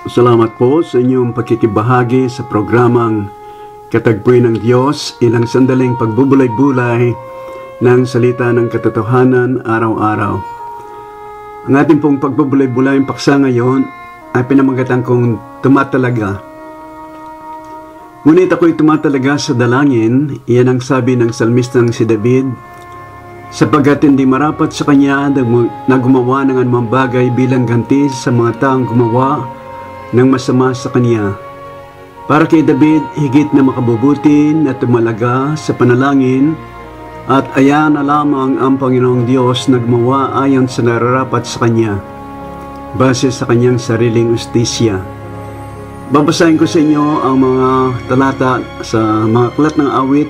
Salamat po sa inyong pagkikibahagi sa programang Katagpoy ng Diyos, ilang sandaling pagbubulay-bulay ng salita ng katotohanan araw-araw. Ang ating pong pagbubulay-bulay ang paksa ngayon ay pinamagatan kong tumatalaga. Ngunit ako'y tumatalaga sa dalangin, iyan ang sabi ng salmistang si David, sapagkat hindi marapat sa kanya na gumawa ng anumang bagay bilang ganti sa mga taong gumawa ng masama sa kanya. Para kay David, higit na makabubuti na tumalaga sa panalangin at aya na lamang ang Panginoong Diyos na gumawa ayon sa nararapat sa kanya, base sa kanyang sariling ustisya. Babasahin ko sa inyo ang mga talata sa mga aklat ng awit,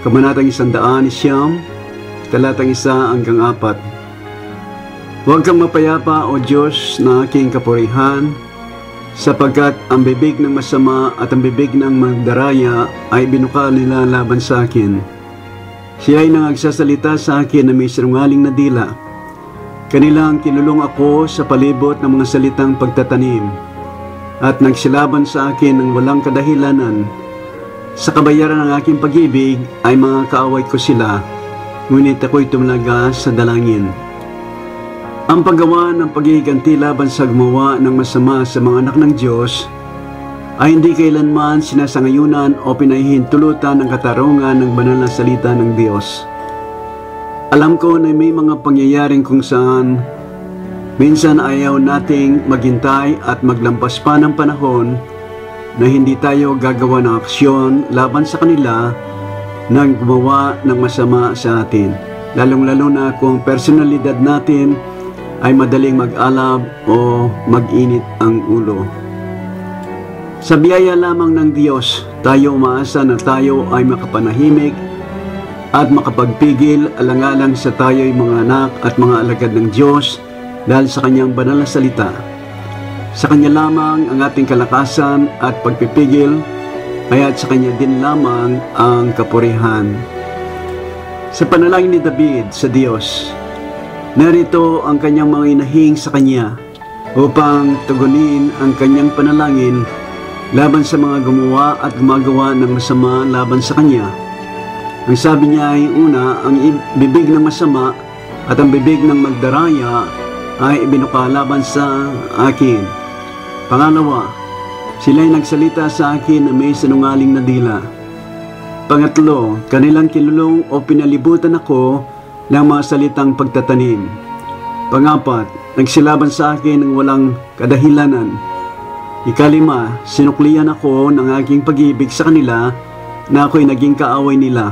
kabanatang 109, talatang 1 hanggang 4. Huwag kang mapayapa, O Diyos, na aking kapurihan, sapagkat ang bibig ng masama at ang bibig ng magdaraya ay binukal nila laban sa akin. Siya ay nangagsasalita sa akin na may sinungaling na dila. Kanilang kinulong ako sa palibot ng mga salitang pagtatanim, at nagsilaban sa akin ng walang kadahilanan. Sa kabayaran ng aking pag-ibig ay mga kaaway ko sila, ngunit ako'y tumalaga sa dalangin. Ang paggawa ng paghihiganti laban sa gumawa ng masama sa mga anak ng Diyos ay hindi kailanman sinasangayunan o pinahihintulutan ng katarungan ng banal na salita ng Diyos. Alam ko na may mga pangyayaring kung saan minsan ayaw nating maghintay at maglampas pa ng panahon na hindi tayo gagawa ng aksyon laban sa kanila na gumawa ng masama sa atin. Lalong-lalo na kung personalidad natin ay madaling mag-alab o mag-init ang ulo. Sa biyaya lamang ng Diyos, tayo umaasa na tayo ay makapanahimik at makapagpigil alang-alang sa tayo'y mga anak at mga alagad ng Diyos dahil sa kanyang banal na salita. Sa kanya lamang ang ating kalakasan at pagpipigil, kaya't sa kanya din lamang ang kapurihan. Sa panalangin ni David sa Diyos, narito ang kanyang mga inahing sa kanya upang tugunin ang kanyang panalangin laban sa mga gumawa at gumagawa ng masama laban sa kanya. Ang sabi niya ay una, ang bibig ng masama at ang bibig ng magdaraya ay ibinuka laban sa akin. Pangalawa, sila'y nagsalita sa akin na may sinungaling na dila. Pangatlo, kanilang kinulong o pinalibutan ako ng mga salitang pagtatanim. Pangapat, nagsilaban sa akin ng walang kadahilanan. Ikalima, sinuklian ako ng aking pag-ibig sa kanila na ako'y naging kaaway nila.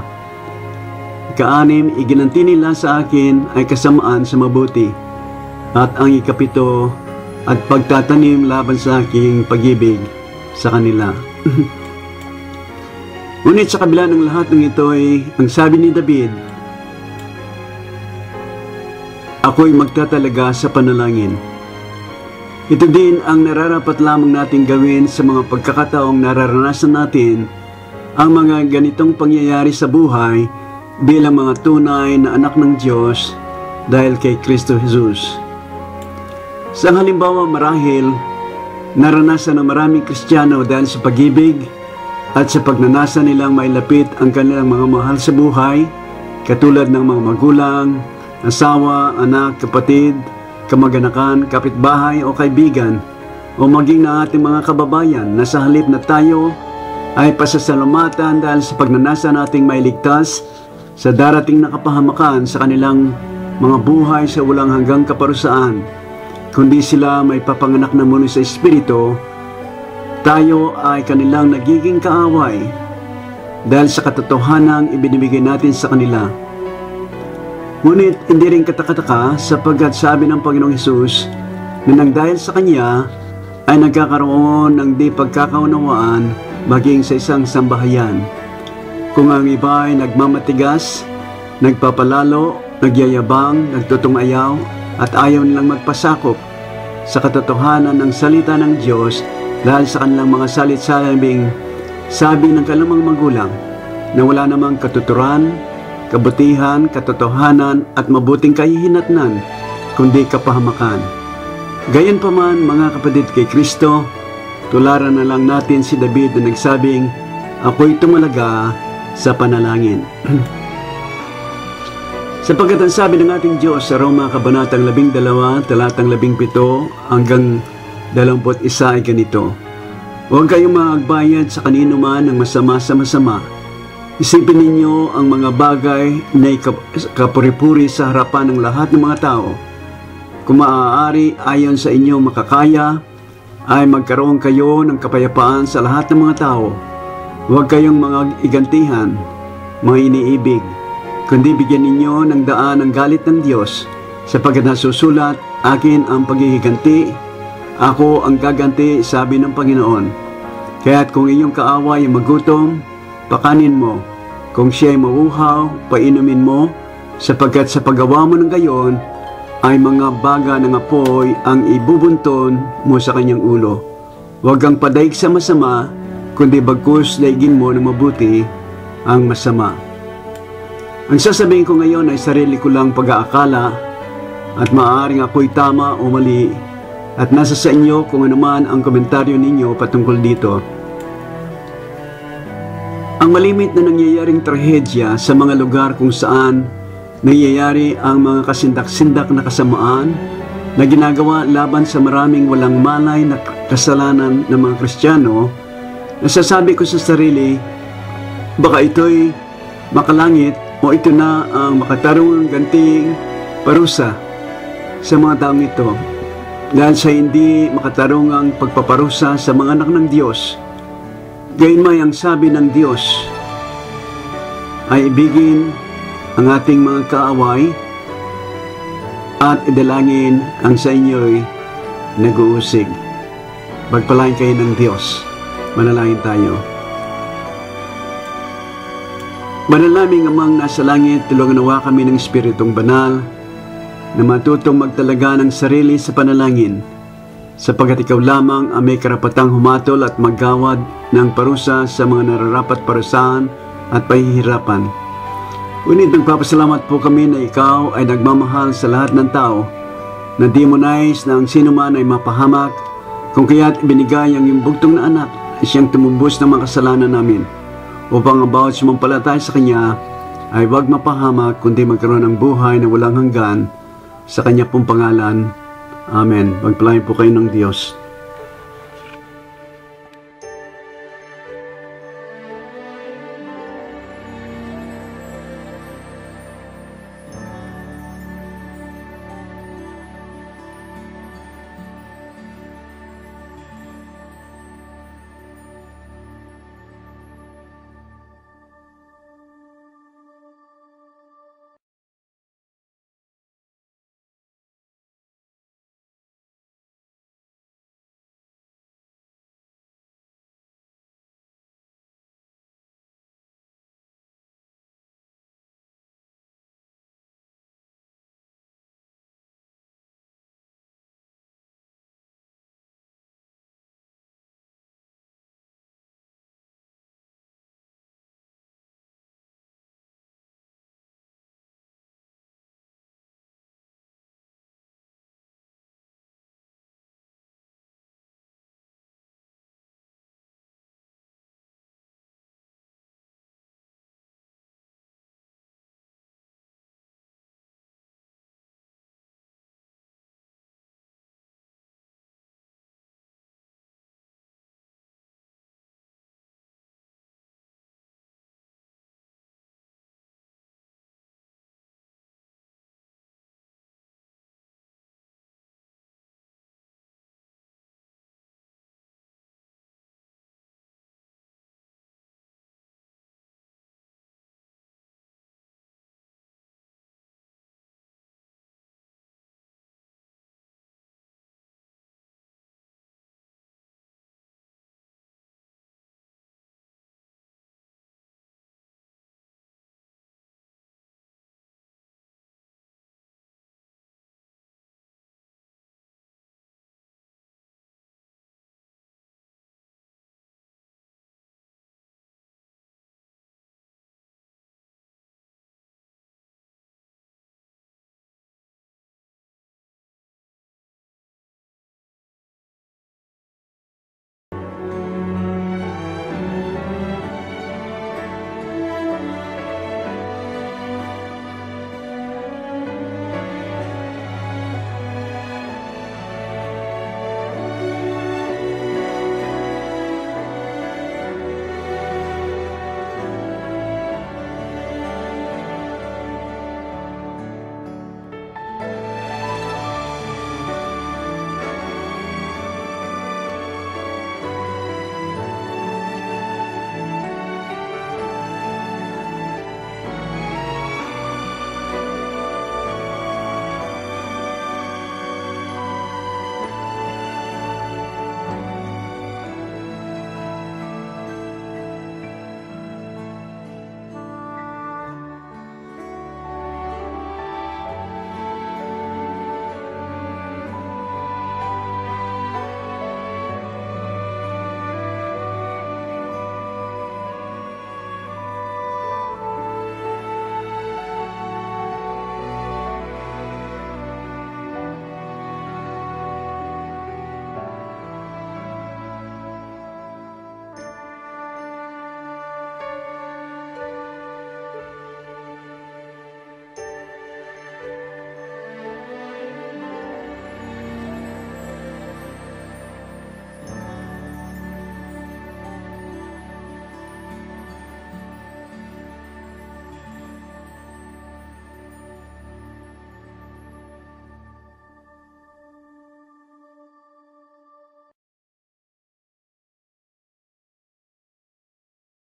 Ikaanim, iginanti nila sa akin ay kasamaan sa mabuti. At ang ikapito, at pagtatanim laban sa aking pag-ibig sa kanila. Ngunit sa kabila ng lahat ng ito ay, ang sabi ni David, ako'y magtatalaga sa panalangin. Ito din ang nararapat lamang nating gawin sa mga pagkakataong nararanasan natin ang mga ganitong pangyayari sa buhay bilang mga tunay na anak ng Diyos dahil kay Kristo Jesus. Sa halimbawa marahil, naranasan ng maraming Kristiyano dahil sa pag-ibig at sa pagnanasa nilang mailapit ang kanilang mga mahal sa buhay, katulad ng mga magulang, asawa, anak, kapatid, kamag-anakan, kapitbahay o kaibigan, o maging na ating mga kababayan na sa halip na tayo ay pasasalamatan dahil sa pagnanasa nating mailigtas sa darating na kapahamakan sa kanilang mga buhay sa walang hanggang kaparusaan, kundi sila may papanganak na muli sa Espiritu, tayo ay kanilang nagiging kaaway dahil sa katotohanang ibinibigay natin sa kanila. Ngunit hindi rin katakataka sapagkat sabi ng Panginoong Hesus na nang dahil sa Kanya ay nagkakaroon ng di pagkakaunawaan maging sa isang sambahayan. Kung ang iba ay nagmamatigas, nagpapalalo, nagyayabang, nagtutungayaw at ayaw nilang magpasakop sa katotohanan ng salita ng Diyos dahil sa kanilang mga salit-salabing sabi ng kanilang magulang na wala namang katuturan, kabutihan, katotohanan at mabuting kahihinatnan, kundi kapahamakan. Gayunpaman mga kapatid kay Kristo, tularan na lang natin si David na nagsabing, ako'y tumalaga sa panalangin. Sapagkat ang sabi ng ating Diyos sa Roma Kabanatang 12, talatang 17 hanggang 21 ay ganito, huwag kayong magbayad sa kanino man ng masama sa masama. Isipin ninyo ang mga bagay na kapuri-puri sa harapan ng lahat ng mga tao. Kung maaari ayon sa inyong makakaya, ay magkaroon kayo ng kapayapaan sa lahat ng mga tao. Huwag kayong mga igantihan, mga iniibig, kundi bigyan ninyo ng daan ang galit ng Diyos, sapagkat nasusulat, akin ang paghihiganti, ako ang gaganti, sabi ng Panginoon. Kaya't kung iyong kaaway ay magutom, pakanin mo. Kung siya ay mauuhaw, painumin mo, sapagkat sa paggawa mo ng gayon, ay mga baga ng apoy ang ibubunton mo sa kanyang ulo. Huwag kang padaig sa masama, kundi bagkus daigin mo ng mabuti ang masama. Ang sasabihin ko ngayon ay sarili ko lang pag-aakala at maaaring ako'y tama o mali at nasa sa inyo kung anuman ang komentaryo ninyo patungkol dito. Ang malimit na nangyayaring trahedya sa mga lugar kung saan nangyayari ang mga kasindak-sindak na kasamaan na ginagawa laban sa maraming walang malay na kasalanan ng mga Kristiyano, nasasabi ko sa sarili, baka ito'y makalangit o ito na ang makatarungang ganting parusa sa mga taong ito dahil sa hindi makatarungang pagpaparusa sa mga anak ng Diyos. Gayunmay ang sabi ng Diyos ay ibigin ang ating mga kaaway at idalangin ang sa inyo'y nag-uusig. Pagpalain kayo ng Diyos. Manalangin tayo. Banal naming Amang nasa langit, tulungan nawa kami ng Espiritong Banal na matutong magtalaga ng sarili sa panalangin, sapagkat ikaw lamang ang may karapatang humatol at maggawad ng parusa sa mga nararapat parusahan at pahihirapan. Ngunit nagpapasalamat po kami na ikaw ay nagmamahal sa lahat ng tao, na di mo nais na ang sino man ay mapahamak, kung kaya't ibinigay ang iyong bugtong na anak ay siyang tumubos ng mga kasalanan namin, upang ang bawat sumampalataya sa Kanya ay huwag mapahamak kundi magkaroon ng buhay na walang hanggan, sa Kanya pong pangalan. Amen. Pagpalain po kayo ng Diyos.